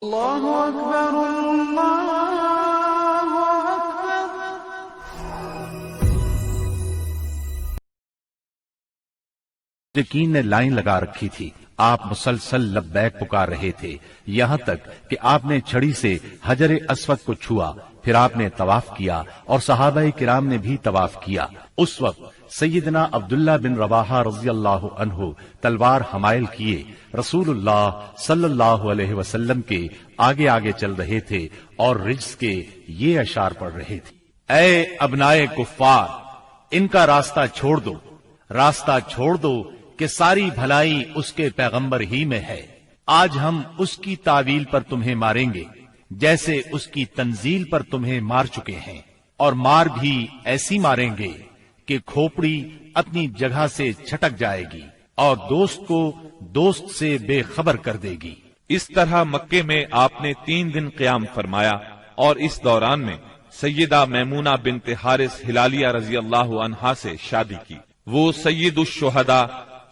اللہ اکبر اللہ اکبر۔ یقین نے لائن لگا رکھی تھی، آپ مسلسل لبیک پکار رہے تھے، یہاں تک کہ آپ نے چھڑی سے حجر اسود کو چھوا، پھر آپ نے طواف کیا اور صحابہ کرام نے بھی طواف کیا۔ اس وقت سیدنا عبداللہ بن رواحہ رضی اللہ عنہ تلوار حمائل کیے رسول اللہ صلی اللہ علیہ وسلم کے آگے آگے چل رہے تھے اور رجز کے یہ اشعار پڑھ رہے تھے: اے ابنائے کفار، ان کا راستہ چھوڑ دو، راستہ چھوڑ دو کہ ساری بھلائی اس کے پیغمبر ہی میں ہے۔ آج ہم اس کی تعویل پر تمہیں ماریں گے جیسے اس کی تنزیل پر تمہیں مار چکے ہیں، اور مار بھی ایسی ماریں گے کہ کھوپڑی اپنی جگہ سے چھٹک جائے گی اور دوست کو دوست سے بے خبر کر دے گی۔ اس طرح مکے میں آپ نے 3 دن قیام فرمایا، اور اس دوران میں سیدہ میمونہ بنت حارث ہلالیہ رضی اللہ عنہا سے شادی کی۔ وہ سید الشہداء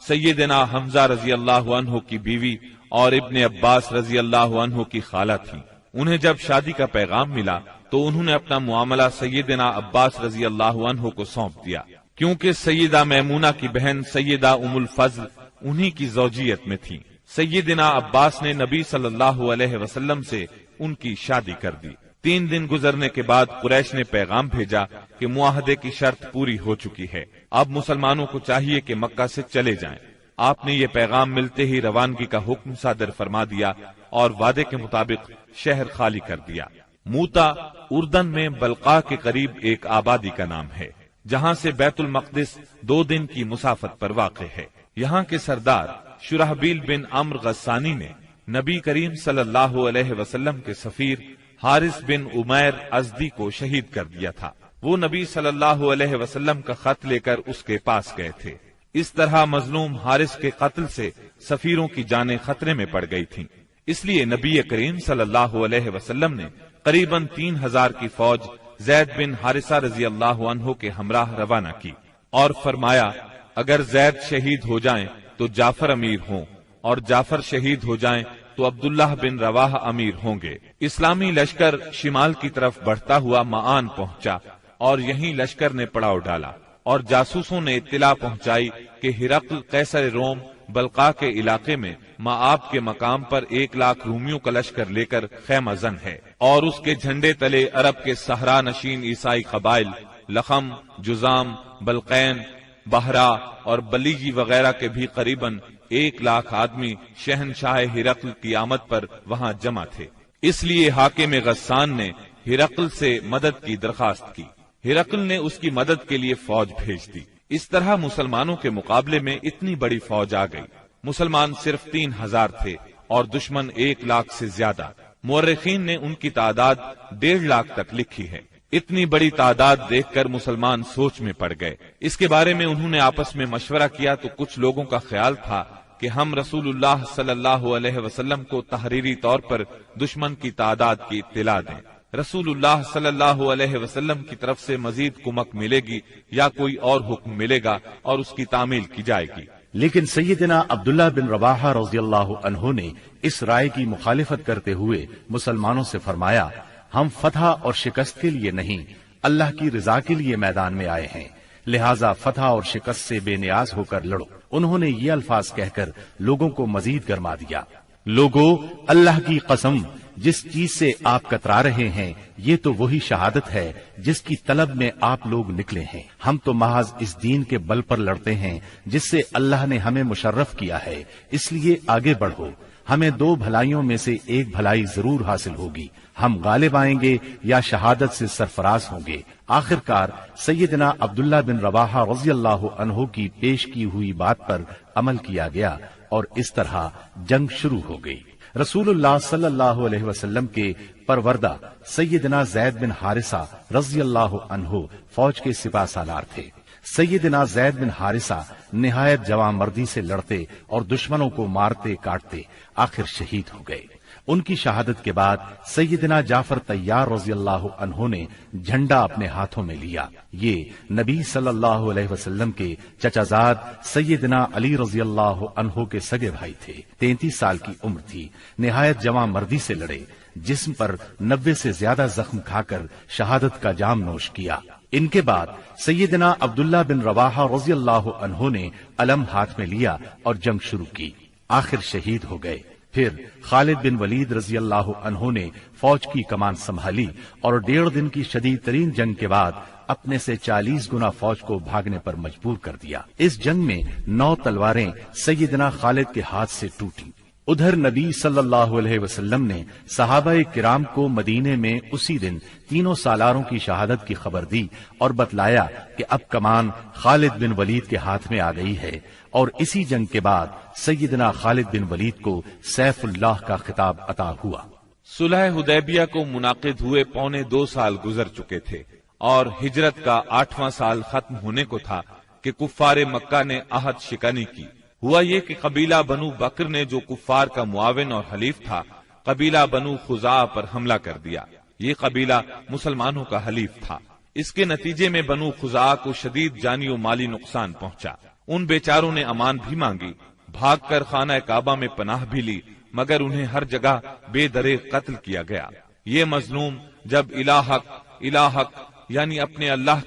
سیدنا حمزہ رضی اللہ عنہ کی بیوی اور ابن عباس رضی اللہ عنہ کی خالہ تھیں۔ انہیں جب شادی کا پیغام ملا تو انہوں نے اپنا معاملہ سیدنا عباس رضی اللہ عنہ کو سونپ دیا، کیونکہ سیدہ میمونہ کی بہن سیدہ ام الفضل انہی کی زوجیت میں تھی۔ سیدنا عباس نے نبی صلی اللہ علیہ وسلم سے ان کی شادی کر دی۔ 3 دن گزرنے کے بعد قریش نے پیغام بھیجا کہ معاہدے کی شرط پوری ہو چکی ہے، اب مسلمانوں کو چاہیے کہ مکہ سے چلے جائیں۔ آپ نے یہ پیغام ملتے ہی روانگی کا حکم صادر فرما دیا اور وعدے کے مطابق شہر خالی کر دیا۔ موتا اردن میں بلقاء کے قریب ایک آبادی کا نام ہے، جہاں سے بیت المقدس 2 دن کی مسافت پر واقع ہے۔ یہاں کے سردار شرحبیل بن عمرو غسانی نے نبی کریم صلی اللہ علیہ وسلم کے سفیر حارث بن عمیر ازدی کو شہید کر دیا تھا۔ وہ نبی صلی اللہ علیہ وسلم کا خط لے کر اس کے پاس گئے تھے۔ اس طرح مظلوم حارث کے قتل سے سفیروں کی جانیں خطرے میں پڑ گئی تھیں، اس لیے نبی کریم صلی اللہ علیہ وسلم نے قریباً 3000 کی فوج زید بن حارثہ رضی اللہ عنہ کے ہمراہ روانہ کی اور فرمایا، اگر زید شہید ہو جائیں تو جعفر امیر ہوں، اور جعفر شہید ہو جائیں تو عبداللہ بن رواحہ امیر ہوں گے۔ اسلامی لشکر شمال کی طرف بڑھتا ہوا معان پہنچا اور یہیں لشکر نے پڑاؤ ڈالا، اور جاسوسوں نے اطلاع پہنچائی کہ ہرقل قیصر روم بلقاء کے علاقے میں مآب کے مقام پر 1,00,000 رومیوں کا لشکر لے کر خیمہ زن ہے، اور اس کے جھنڈے تلے عرب کے صحرا نشین عیسائی قبائل لخم، جزام، بلقین، بہرا اور بلیجی وغیرہ کے بھی قریباً 1,00,000 آدمی شہنشاہ ہرقل کی آمد پر وہاں جمع تھے۔ اس لیے حاکم غسان نے ہرقل سے مدد کی درخواست کی۔ ہرقل نے اس کی مدد کے لیے فوج بھیج دی۔ اس طرح مسلمانوں کے مقابلے میں اتنی بڑی فوج آ گئی۔ مسلمان صرف 3000 تھے اور دشمن 1,00,000 سے زیادہ۔ مورخین نے ان کی تعداد 1,50,000 تک لکھی ہے۔ اتنی بڑی تعداد دیکھ کر مسلمان سوچ میں پڑ گئے۔ اس کے بارے میں انہوں نے آپس میں مشورہ کیا تو کچھ لوگوں کا خیال تھا کہ ہم رسول اللہ صلی اللہ علیہ وسلم کو تحریری طور پر دشمن کی تعداد کی اطلاع دیں۔ رسول اللہ صلی اللہ علیہ وسلم کی طرف سے مزید کمک ملے گی یا کوئی اور حکم ملے گا اور اس کی تعمیل کی جائے گی۔ لیکن سیدنا عبداللہ بن رواحہ رضی اللہ عنہ نے اس رائے کی مخالفت کرتے ہوئے مسلمانوں سے فرمایا، ہم فتح اور شکست کے لیے نہیں، اللہ کی رضا کے لیے میدان میں آئے ہیں، لہٰذا فتح اور شکست سے بے نیاز ہو کر لڑو۔ انہوں نے یہ الفاظ کہہ کر لوگوں کو مزید گرما دیا۔ لوگو، اللہ کی قسم، جس چیز سے آپ کترا رہے ہیں یہ تو وہی شہادت ہے جس کی طلب میں آپ لوگ نکلے ہیں۔ ہم تو محض اس دین کے بل پر لڑتے ہیں جس سے اللہ نے ہمیں مشرف کیا ہے، اس لیے آگے بڑھو، ہمیں 2 بھلائیوں میں سے ایک بھلائی ضرور حاصل ہوگی، ہم غالب آئیں گے یا شہادت سے سرفراز ہوں گے۔ آخرکار سیدنا عبداللہ بن رواحہ رضی اللہ عنہ کی پیش کی ہوئی بات پر عمل کیا گیا اور اس طرح جنگ شروع ہو گئی۔ رسول اللہ صلی اللہ علیہ وسلم کے پروردہ سیدنا زید بن حارثہ رضی اللہ عنہ فوج کے سپہ سالار تھے۔ سیدنا زید بن حارثہ نہایت جواں مردی سے لڑتے اور دشمنوں کو مارتے کاٹتے آخر شہید ہو گئے۔ ان کی شہادت کے بعد سیدنا جعفر طیار رضی اللہ عنہ نے جھنڈا اپنے ہاتھوں میں لیا۔ یہ نبی صلی اللہ علیہ وسلم کے چچا زاد سیدنا علی رضی اللہ عنہ کے سگے بھائی تھے۔ 33 سال کی عمر تھی، نہایت جواں مردی سے لڑے، جسم پر 90 سے زیادہ زخم کھا کر شہادت کا جام نوش کیا۔ ان کے بعد سیدنا عبداللہ بن رواحہ رضی اللہ عنہ نے علم ہاتھ میں لیا اور جنگ شروع کی، آخر شہید ہو گئے۔ پھر خالد بن ولید رضی اللہ عنہ نے فوج کی کمان سنبھالی اور 1.5 دن کی شدید ترین جنگ کے بعد اپنے سے 40 گنا فوج کو بھاگنے پر مجبور کر دیا۔ اس جنگ میں 9 تلواریں سیدنا خالد کے ہاتھ سے ٹوٹیں۔ ادھر نبی صلی اللہ علیہ وسلم نے صحابہ کرام کو مدینے میں اسی دن 3 سالاروں کی شہادت کی خبر دی اور بتلایا کہ اب کمان خالد بن ولید کے ہاتھ میں آ گئی ہے، اور اسی جنگ کے بعد سیدنا خالد بن ولید کو سیف اللہ کا خطاب عطا ہوا۔ صلح حدیبیہ کو منعقد ہوئے 2.25 سال گزر چکے تھے اور ہجرت کا 8واں سال ختم ہونے کو تھا کہ کفار مکہ نے عہد شکنی کی۔ ہوا یہ کہ قبیلہ بنو بکر نے، جو کفار کا معاون اور حلیف تھا، قبیلہ بنو خزاعہ پر حملہ کر دیا۔ یہ قبیلہ مسلمانوں کا حلیف تھا۔ اس کے نتیجے میں بنو خزاعہ کو شدید جانی و مالی نقصان پہنچا۔ ان بیچاروں نے امان بھی مانگی، بھاگ کر خانہ کعبہ میں پناہ بھی لی، مگر انہیں ہر جگہ بے دریغ قتل کیا گیا۔ یہ مظلوم جب الہک یعنی اپنے اللہ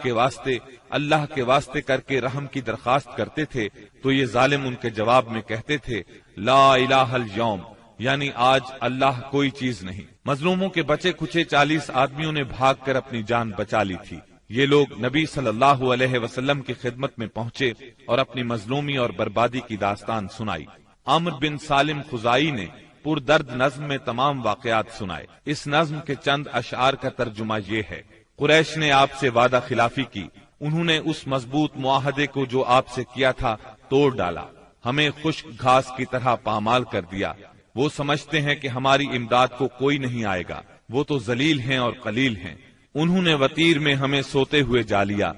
کے واسطے کر کے رحم کی درخواست کرتے تھے تو یہ ظالم ان کے جواب میں کہتے تھے لا الہ الیوم، یعنی آج اللہ کوئی چیز نہیں۔ مظلوموں کے بچے کچے 40 آدمیوں نے بھاگ کر اپنی جان بچا لی تھی۔ یہ لوگ نبی صلی اللہ علیہ وسلم کی خدمت میں پہنچے اور اپنی مظلومی اور بربادی کی داستان سنائی۔ عمرو بن سالم خزائی نے پردرد نظم میں تمام واقعات سنائے۔ اس نظم کے چند اشعار کا ترجمہ یہ ہے: قریش نے آپ سے وعدہ خلافی کی، انہوں نے اس مضبوط معاہدے کو جو آپ سے کیا تھا توڑ ڈالا، ہمیں خشک گھاس کی طرح پامال کر دیا۔ وہ سمجھتے ہیں کہ ہماری امداد کو کوئی نہیں آئے گا، وہ تو ذلیل ہیں اور قلیل ہیں۔ انہوں نے وطیر میں ہمیں سوتے ہوئے جا لیا،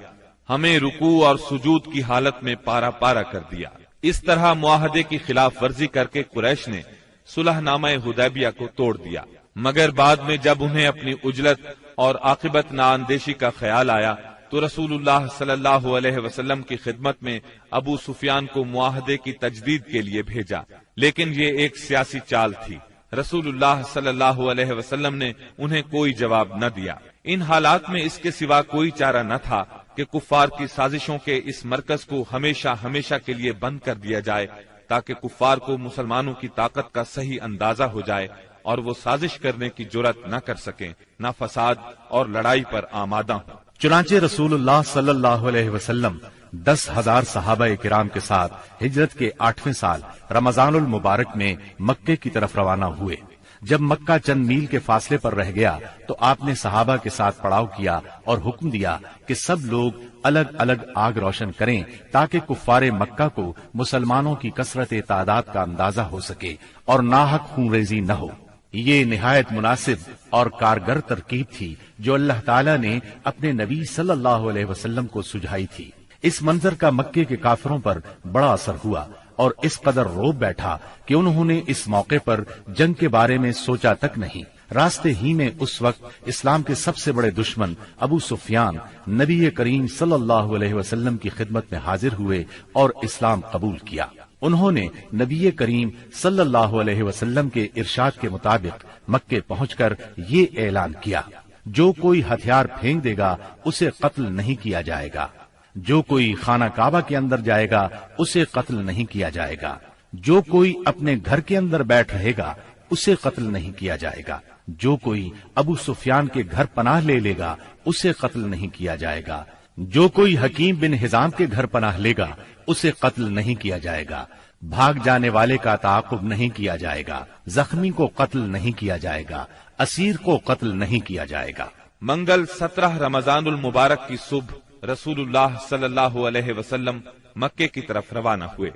ہمیں رکوع اور سجود کی حالت میں پارا پارا کر دیا۔ اس طرح معاہدے کی خلاف ورزی کر کے قریش نے صلح نامہ حدیبیہ کو توڑ دیا، مگر بعد میں جب انہیں اپنی عجلت اور عاقبت نااندیشی کا خیال آیا تو رسول اللہ صلی اللہ علیہ وسلم کی خدمت میں ابو سفیان کو معاہدے کی تجدید کے لیے بھیجا، لیکن یہ ایک سیاسی چال تھی۔ رسول اللہ صلی اللہ علیہ وسلم نے انہیں کوئی جواب نہ دیا۔ ان حالات میں اس کے سوا کوئی چارہ نہ تھا کہ کفار کی سازشوں کے اس مرکز کو ہمیشہ کے لیے بند کر دیا جائے، تاکہ کفار کو مسلمانوں کی طاقت کا صحیح اندازہ ہو جائے اور وہ سازش کرنے کی جرات نہ کر سکیں، نہ فساد اور لڑائی پر آمادہ ہوں۔ چنانچہ رسول اللہ صلی اللہ علیہ وسلم 10,000 صحابہ کرام کے ساتھ ہجرت کے 8ویں سال رمضان المبارک میں مکے کی طرف روانہ ہوئے۔ جب مکہ چند میل کے فاصلے پر رہ گیا تو آپ نے صحابہ کے ساتھ پڑاؤ کیا اور حکم دیا کہ سب لوگ الگ الگ آگ روشن کریں تاکہ کفار مکہ کو مسلمانوں کی کثرت تعداد کا اندازہ ہو سکے اور ناحق خون ریزی نہ ہو۔ یہ نہایت مناسب اور کارگر ترکیب تھی جو اللہ تعالیٰ نے اپنے نبی صلی اللہ علیہ وسلم کو سجھائی تھی۔ اس منظر کا مکے کے کافروں پر بڑا اثر ہوا اور اس قدر روب بیٹھا کہ انہوں نے اس موقع پر جنگ کے بارے میں سوچا تک نہیں۔ راستے ہی میں اس وقت اسلام کے سب سے بڑے دشمن ابو سفیان نبی کریم صلی اللہ علیہ وسلم کی خدمت میں حاضر ہوئے اور اسلام قبول کیا۔ انہوں نے نبی کریم صلی اللہ علیہ وسلم کے ارشاد کے مطابق مکے پہنچ کر یہ اعلان کیا: جو کوئی ہتھیار پھینک دے گا اسے قتل نہیں کیا جائے گا، جو کوئی خانہ کعبہ کے اندر جائے گا اسے قتل نہیں کیا جائے گا، جو کوئی اپنے گھر کے اندر بیٹھ رہے گا اسے قتل نہیں کیا جائے گا، جو کوئی ابو سفیان کے گھر پناہ لے لے گا اسے قتل نہیں کیا جائے گا، جو کوئی حکیم بن حزام کے گھر پناہ لے گا اسے قتل نہیں کیا جائے گا، بھاگ جانے والے کا تعاقب نہیں کیا جائے گا، زخمی کو قتل نہیں کیا جائے گا، اسیر کو قتل نہیں کیا جائے گا۔ منگل 17 رمضان المبارک کی صبح رسول اللہ صلی اللہ علیہ وسلم مکے کی طرف روانہ ہوئے۔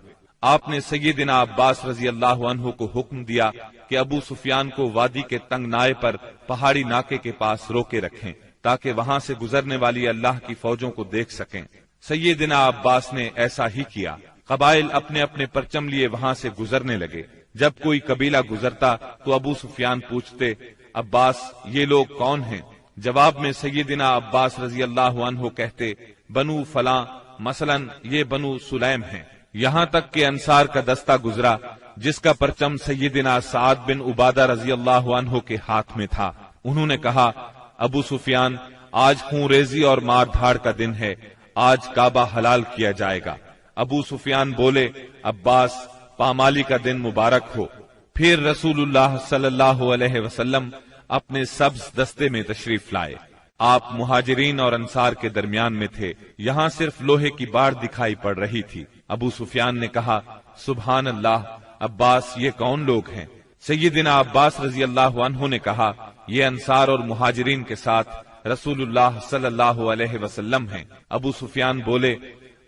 آپ نے سیدنا عباس رضی اللہ عنہ کو حکم دیا کہ ابو سفیان کو وادی کے تنگ نائے پر پہاڑی ناکے کے پاس روکے رکھیں تاکہ وہاں سے گزرنے والی اللہ کی فوجوں کو دیکھ سکیں۔ سیدنا عباس نے ایسا ہی کیا۔ قبائل اپنے اپنے پرچم لیے وہاں سے گزرنے لگے۔ جب کوئی قبیلہ گزرتا تو ابو سفیان پوچھتے، عباس یہ لوگ کون ہیں؟ جواب میں سیدنا عباس رضی اللہ عنہ کہتے، بنو فلاں، مثلا یہ بنو سلیم ہیں۔ یہاں تک کہ انصار کا دستہ گزرا جس کا پرچم سیدنا سعد بن عبادہ رضی اللہ عنہ کے ہاتھ میں تھا۔ انہوں نے کہا، ابو سفیان آج خون ریزی اور مار دھاڑ کا دن ہے، آج کعبہ حلال کیا جائے گا۔ ابو سفیان بولے، عباس پامالی کا دن مبارک ہو۔ پھر رسول اللہ صلی اللہ علیہ وسلم اپنے سبز دستے میں تشریف لائے۔ آپ مہاجرین اور انصار کے درمیان میں تھے۔ یہاں صرف لوہے کی باڑ دکھائی پڑ رہی تھی۔ ابو سفیان نے کہا، سبحان اللہ، عباس یہ کون لوگ ہیں؟ سیدنا عباس رضی اللہ عنہ نے کہا، یہ انصار اور مہاجرین کے ساتھ رسول اللہ صلی اللہ علیہ وسلم ہیں۔ ابو سفیان بولے،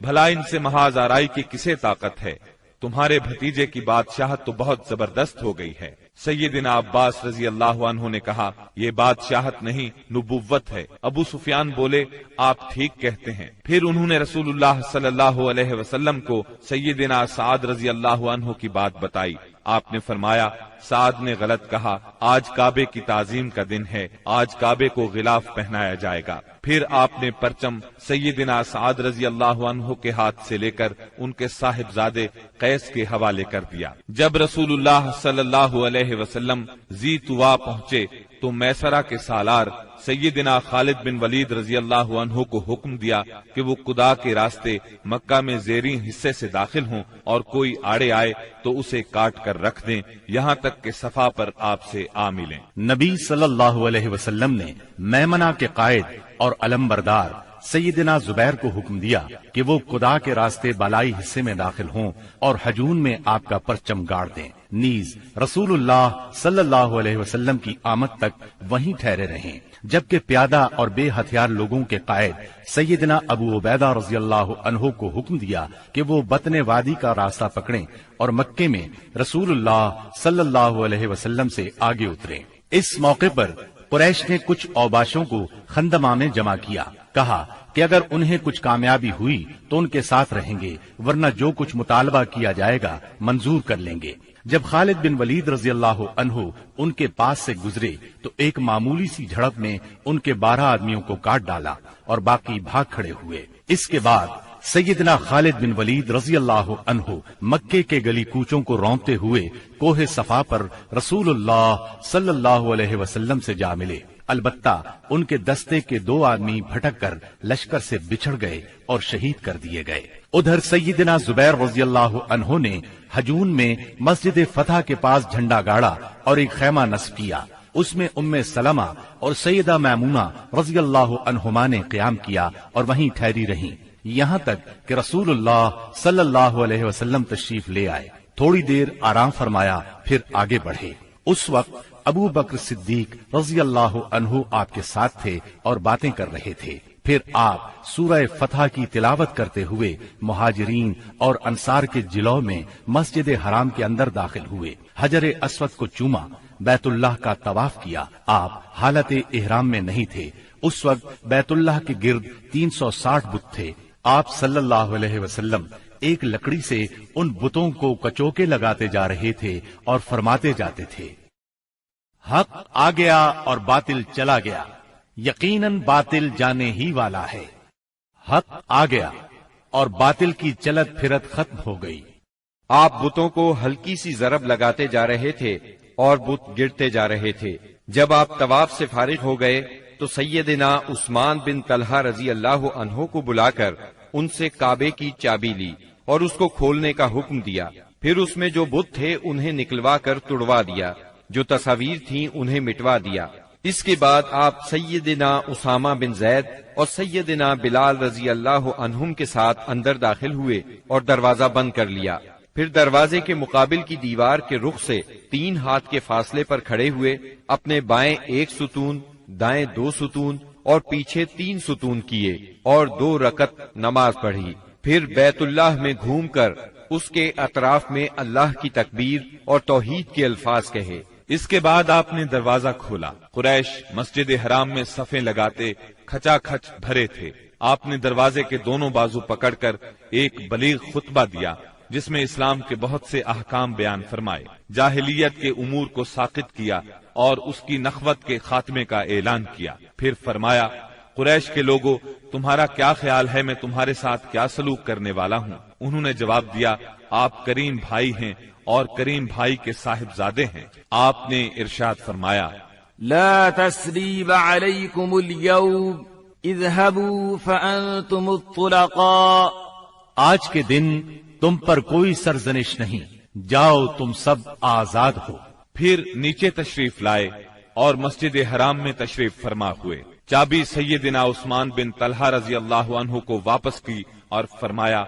بھلا ان سے محاذ آرائی کی کسے طاقت ہے؟ تمہارے بھتیجے کی بادشاہت تو بہت زبردست ہو گئی ہے۔ سیدنا عباس رضی اللہ عنہ نے کہا، یہ بادشاہت نہیں، نبوت ہے۔ ابو سفیان بولے، آپ ٹھیک کہتے ہیں۔ پھر انہوں نے رسول اللہ صلی اللہ علیہ وسلم کو سیدنا سعد رضی اللہ عنہ کی بات بتائی۔ آپ نے فرمایا، سعد نے غلط کہا، آج کعبے کی تعظیم کا دن ہے، آج کعبے کو غلاف پہنایا جائے گا۔ پھر آپ نے پرچم سیدنا سعد رضی اللہ عنہ کے ہاتھ سے لے کر ان کے صاحبزادے قیس کے حوالے کر دیا۔ جب رسول اللہ صلی اللہ علیہ وسلم ذی طوا پہنچے تو میسرہ کے سالار سیدنا خالد بن ولید رضی اللہ عنہ کو حکم دیا کہ وہ قدا کے راستے مکہ میں زیریں حصے سے داخل ہوں اور کوئی آڑے آئے تو اسے کاٹ کر رکھ دیں، یہاں تک کہ صفا پر آپ سے آ ملیں۔ نبی صلی اللہ علیہ وسلم نے میمنہ کے قائد اور علمبردار سیدنا زبیر کو حکم دیا کہ وہ قدا کے راستے بالائی حصے میں داخل ہوں اور ہجون میں آپ کا پرچم گاڑ دیں، نیز رسول اللہ صلی اللہ علیہ وسلم کی آمد تک وہیں ٹھہرے رہیں، جبکہ پیادہ اور بے ہتھیار لوگوں کے قائد سیدنا ابو عبیدہ رضی اللہ عنہ کو حکم دیا کہ وہ بطن وادی کا راستہ پکڑیں اور مکے میں رسول اللہ صلی اللہ علیہ وسلم سے آگے اتریں۔ اس موقع پر قریش نے کچھ اوباشوں کو خندمہ میں جمع کیا، کہا کہ اگر انہیں کچھ کامیابی ہوئی تو ان کے ساتھ رہیں گے، ورنہ جو کچھ مطالبہ کیا جائے گا منظور کر لیں گے۔ جب خالد بن ولید رضی اللہ عنہ ان کے پاس سے گزرے تو ایک معمولی سی جھڑپ میں ان کے 12 آدمیوں کو کاٹ ڈالا اور باقی بھاگ کھڑے ہوئے۔ اس کے بعد سیدنا خالد بن ولید رضی اللہ عنہ مکے کے گلی کوچوں کو رونتے ہوئے کوہ صفا پر رسول اللہ صلی اللہ علیہ وسلم سے جا ملے۔ البتہ ان کے دستے کے 2 آدمی بھٹک کر لشکر سے بچھڑ گئے اور شہید کر دیے گئے۔ ادھر سیدنا زبیر رضی اللہ عنہ نے ہجون میں مسجد فتح کے پاس جھنڈا گاڑا اور ایک خیمہ نصب کیا۔ اس میں ام سلمہ اور سیدہ میمونہ رضی اللہ عنہما نے قیام کیا اور وہیں ٹھہری رہیں، یہاں تک کہ رسول اللہ صلی اللہ علیہ وسلم تشریف لے آئے۔ تھوڑی دیر آرام فرمایا، پھر آگے بڑھے۔ اس وقت ابو بکر صدیق رضی اللہ عنہ آپ کے ساتھ تھے اور باتیں کر رہے تھے۔ پھر آپ سورہ فتح کی تلاوت کرتے ہوئے مہاجرین اور انصار کے جلوہ میں مسجد حرام کے اندر داخل ہوئے، حجر اسود کو چوما، بیت اللہ کا طواف کیا۔ آپ حالت احرام میں نہیں تھے۔ اس وقت بیت اللہ کے گرد 360 بت تھے۔ آپ صلی اللہ علیہ وسلم ایک لکڑی سے ان بتوں کو کچوکے لگاتے جا رہے تھے اور فرماتے جاتے تھے، حق آ گیا اور باطل چلا گیا، یقیناً باطل جانے ہی والا ہے۔ حق آ گیا اور باطل کی چلت پھرت ختم ہو گئی۔ آپ بتوں کو ہلکی سی ضرب لگاتے جا رہے تھے اور بت گرتے جا رہے تھے۔ جب آپ طواف سے فارغ ہو گئے تو سیدنا عثمان بن طلحہ رضی اللہ عنہ کو بلا کر ان سے کعبے کی چابی لی اور اس کو کھولنے کا حکم دیا۔ پھر اس میں جو بت تھے انہیں نکلوا کر توڑوا دیا، جو تصاویر تھیں انہیں مٹوا دیا۔ اس کے بعد آپ سیدنا اسامہ بن زید اور سیدنا بلال رضی اللہ عنہم کے ساتھ اندر داخل ہوئے اور دروازہ بند کر لیا۔ پھر دروازے کے مقابل کی دیوار کے رخ سے 3 ہاتھ کے فاصلے پر کھڑے ہوئے اپنے بائیں 1 ستون، دائیں 2 ستون اور پیچھے 3 ستون کیے اور 2 رکعت نماز پڑھی۔ پھر بیت اللہ میں گھوم کر اس کے اطراف میں اللہ کی تکبیر اور توحید کے الفاظ کہے۔ اس کے بعد آپ نے دروازہ کھولا۔ قریش مسجد حرام میں صفیں لگاتے کھچا کھچ بھرے تھے۔ آپ نے دروازے کے دونوں بازو پکڑ کر ایک بلیغ خطبہ دیا جس میں اسلام کے بہت سے احکام بیان فرمائے، جاہلیت کے امور کو ساقط کیا اور اس کی نخوت کے خاتمے کا اعلان کیا۔ پھر فرمایا، قریش کے لوگوں، تمہارا کیا خیال ہے میں تمہارے ساتھ کیا سلوک کرنے والا ہوں؟ انہوں نے جواب دیا، آپ کریم بھائی ہیں اور کریم بھائی کے صاحبزادے ہیں۔ آپ نے ارشاد فرمایا، لا تثریب علیکم اليوم اذهبوا فانتم الطلقاء۔ آج کے دن تم پر کوئی سرزنش نہیں، جاؤ تم سب آزاد ہو۔ پھر نیچے تشریف لائے اور مسجد حرام میں تشریف فرما ہوئے، چابی سیدنا عثمان بن طلحہ رضی اللہ عنہ کو واپس کی اور فرمایا،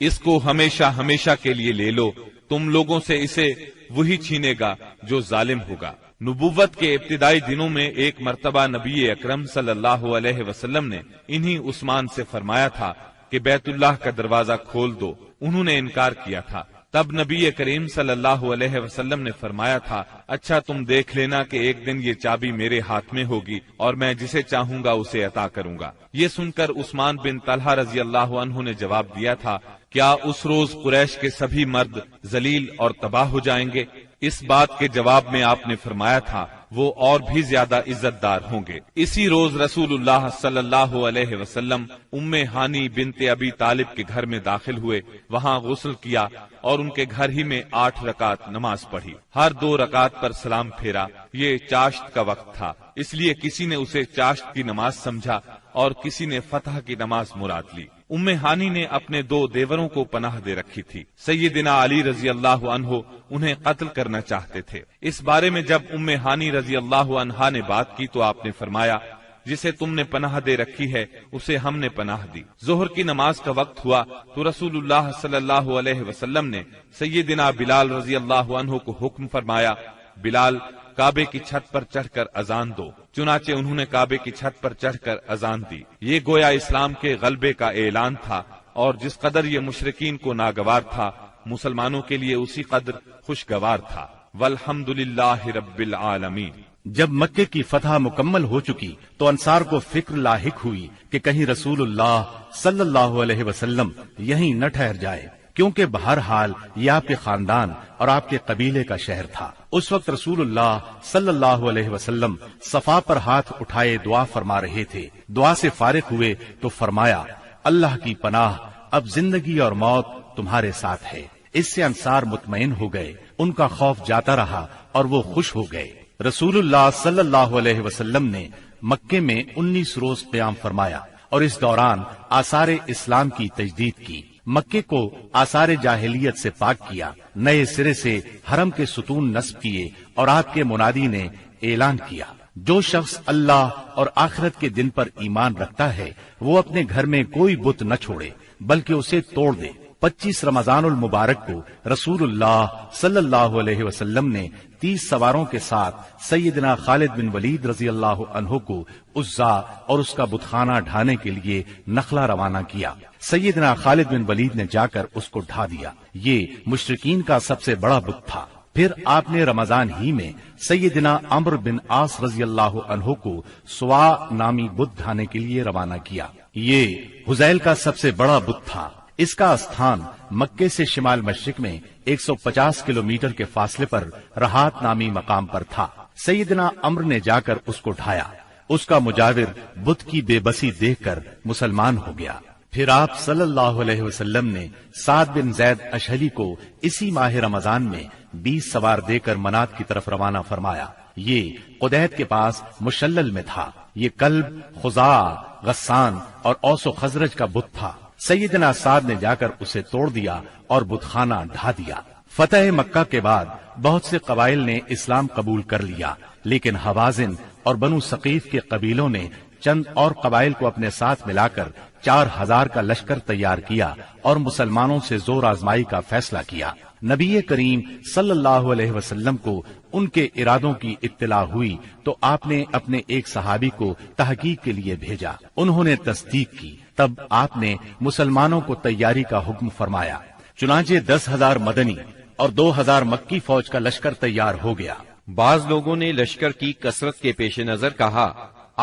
اس کو ہمیشہ ہمیشہ کے لیے لے لو، تم لوگوں سے اسے وہی چھینے گا جو ظالم ہوگا۔ نبوت کے ابتدائی دنوں میں ایک مرتبہ نبی اکرم صلی اللہ علیہ وسلم نے انہی عثمان سے فرمایا تھا کہ بیت اللہ کا دروازہ کھول دو، انہوں نے انکار کیا تھا۔ تب نبی کریم صلی اللہ علیہ وسلم نے فرمایا تھا، اچھا تم دیکھ لینا کہ ایک دن یہ چابی میرے ہاتھ میں ہوگی اور میں جسے چاہوں گا اسے عطا کروں گا۔ یہ سن کر عثمان بن طلحہ رضی اللہ عنہ نے جواب دیا تھا، کیا اس روز قریش کے سبھی مرد ذلیل اور تباہ ہو جائیں گے؟ اس بات کے جواب میں آپ نے فرمایا تھا، وہ اور بھی زیادہ عزت دار ہوں گے۔ اسی روز رسول اللہ صلی اللہ علیہ وسلم ام ہانی بنت ابی طالب کے گھر میں داخل ہوئے، وہاں غسل کیا اور ان کے گھر ہی میں 8 رکعت نماز پڑھی، ہر 2 رکعت پر سلام پھیرا۔ یہ چاشت کا وقت تھا، اس لیے کسی نے اسے چاشت کی نماز سمجھا اور کسی نے فتح کی نماز مراد لی۔ ام ہانی نے اپنے 2 دیوروں کو پناہ دے رکھی تھی، سیدنا علی رضی اللہ عنہ انہیں قتل کرنا چاہتے تھے۔ اس بارے میں جب ام ہانی رضی اللہ عنہا نے بات کی تو آپ نے فرمایا، جسے تم نے پناہ دے رکھی ہے اسے ہم نے پناہ دی۔ ظہر کی نماز کا وقت ہوا تو رسول اللہ صلی اللہ علیہ وسلم نے سیدنا بلال رضی اللہ عنہ کو حکم فرمایا، بلال کعبے کی چھت پر چڑھ کر اذان دو۔ چنانچہ انہوں نے کعبے کی چھت پر چڑھ کر اذان دی۔ یہ گویا اسلام کے غلبے کا اعلان تھا، اور جس قدر یہ مشرکین کو ناگوار تھا، مسلمانوں کے لیے اسی قدر خوشگوار تھا۔ والحمدللہ رب العالمین۔ جب مکے کی فتح مکمل ہو چکی تو انصار کو فکر لاحق ہوئی کہ کہیں رسول اللہ صلی اللہ علیہ وسلم یہیں نہ ٹھہر جائے، کیونکہ بہرحال یہ آپ کے خاندان اور آپ کے قبیلے کا شہر تھا۔ اس وقت رسول اللہ صلی اللہ علیہ وسلم صفا پر ہاتھ اٹھائے دعا فرما رہے تھے۔ دعا سے فارغ ہوئے تو فرمایا، اللہ کی پناہ، اب زندگی اور موت تمہارے ساتھ ہے۔ اس سے انصار مطمئن ہو گئے، ان کا خوف جاتا رہا اور وہ خوش ہو گئے۔ رسول اللہ صلی اللہ علیہ وسلم نے مکے میں 19 روز قیام فرمایا اور اس دوران آثار اسلام کی تجدید کی، مکے کو آثار جاہلیت سے پاک کیا، نئے سرے سے حرم کے ستون نصب کیے اور آپ کے منادی نے اعلان کیا، جو شخص اللہ اور آخرت کے دن پر ایمان رکھتا ہے وہ اپنے گھر میں کوئی بت نہ چھوڑے بلکہ اسے توڑ دے۔ 25 رمضان المبارک کو رسول اللہ صلی اللہ علیہ وسلم نے 30 سواروں کے ساتھ سیدنا خالد بن ولید رضی اللہ عنہ کو عزا اور اس کا بتخانہ ڈھانے کے لیے نخلا روانہ کیا۔ سیدنا خالد بن ولید نے جا کر اس کو ڈھا دیا، یہ مشرکین کا سب سے بڑا بت تھا۔ پھر آپ نے رمضان ہی میں سیدنا عمرو بن عاص رضی اللہ عنہ کو سوا نامی بت ڈھانے کے لیے روانہ کیا، یہ حزیل کا سب سے بڑا بت تھا۔ اس کا استھان مکے سے شمال مشرق میں 150 کلومیٹر کے فاصلے پر رہات نامی مقام پر تھا۔ سیدنا عمرو نے جا کر اس کو ڈھایا، اس کا مجاور بت کی بے بسی دیکھ کر مسلمان ہو گیا۔ پھر آپ صلی اللہ علیہ وسلم نے سعد بن زید اشہلی کو اسی ماہ رمضان میں 20 سوار دے کر منات کی طرف روانہ فرمایا، یہ قدیت کے پاس مشلل میں تھا۔ یہ کلب، خزاع، غسان اور اوس و خزرج کا بت تھا۔ سیدنا سعد نے جا کر اسے توڑ دیا اور بت خانہ ڈھا دیا۔ فتح مکہ کے بعد بہت سے قبائل نے اسلام قبول کر لیا، لیکن حوازن اور بنو ثقیف کے قبیلوں نے چند اور قبائل کو اپنے ساتھ ملا کر 4000 کا لشکر تیار کیا اور مسلمانوں سے زور آزمائی کا فیصلہ کیا۔ نبی کریم صلی اللہ علیہ وسلم کو ان کے ارادوں کی اطلاع ہوئی تو آپ نے اپنے ایک صحابی کو تحقیق کے لیے بھیجا، انہوں نے تصدیق کی، تب آپ نے مسلمانوں کو تیاری کا حکم فرمایا۔ چنانچہ 10,000 مدنی اور 2,000 مکی فوج کا لشکر تیار ہو گیا۔ بعض لوگوں نے لشکر کی کثرت کے پیش نظر کہا،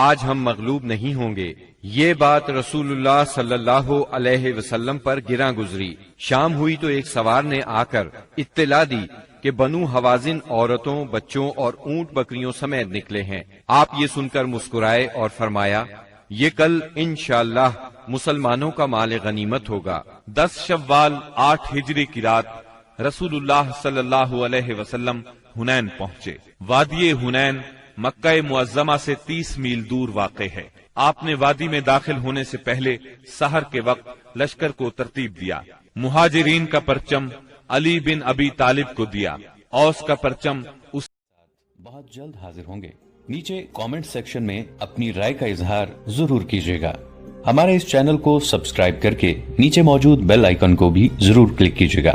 آج ہم مغلوب نہیں ہوں گے۔ یہ بات رسول اللہ صلی اللہ علیہ وسلم پر گراں گزری۔ شام ہوئی تو ایک سوار نے آ کر اطلاع دی کہ بنو حوازن عورتوں، بچوں اور اونٹ بکریوں سمیت نکلے ہیں۔ آپ یہ سن کر مسکرائے اور فرمایا، یہ کل انشاءاللہ مسلمانوں کا مال غنیمت ہوگا۔ 10 شوال 8 ہجری کی رات رسول اللہ صلی اللہ علیہ وسلم حنین پہنچے۔ وادی حنین مکہ معظمہ سے 30 میل دور واقع ہے۔ آپ نے وادی میں داخل ہونے سے پہلے سحر کے وقت لشکر کو ترتیب دیا۔ مہاجرین کا پرچم علی بن ابی طالب کو دیا، اوس کا پرچم اس بہت جلد حاضر ہوں گے۔ نیچے کامنٹ سیکشن میں اپنی رائے کا اظہار ضرور کیجیے گا۔ ہمارے اس چینل کو سبسکرائب کر کے نیچے موجود بیل آئیکن کو بھی ضرور کلک کیجیے گا۔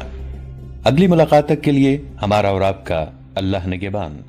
اگلی ملاقات تک کے لیے ہمارا اور آپ کا اللہ نگہبان۔